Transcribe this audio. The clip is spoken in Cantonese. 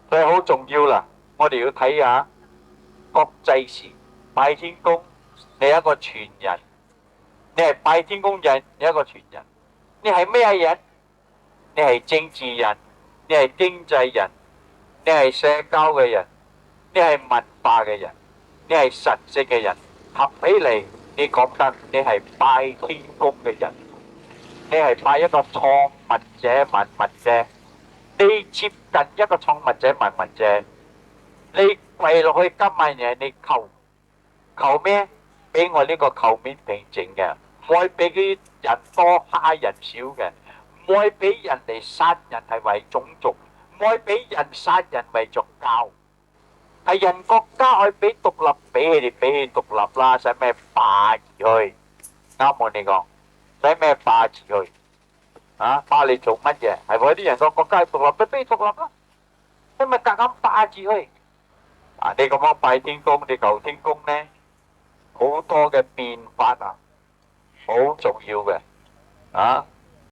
所以好重要啦。我哋要睇下國際時拜天公，你係一個傳人，你係拜天公人，你係一個傳人。你係咩人？你係政治人，你係經濟人，你係社交嘅人，你係文化嘅人，你係神聖嘅人，合起嚟，你覺得你係拜天公嘅人，你係拜一個創物者、萬物者，你接近一個創物者、萬物者，你跪落去今晚嘢，你求咩？俾我呢個球面平靜嘅，唔可以俾啲人多蝦人少嘅，唔可以俾人哋殺人係為種族，唔可以俾人殺人為宗教。係人國家可以俾獨立，俾佢哋俾佢獨立啦，使咩霸住去？啱我哋講，使咩霸住去？啊，霸你做乜嘢？係喎，啲人個國家獨立，俾獨立啦，你咪夾硬霸住去。啊，你咁樣拜天公，你求天公咧，好多嘅變法啊，好重要嘅。啊，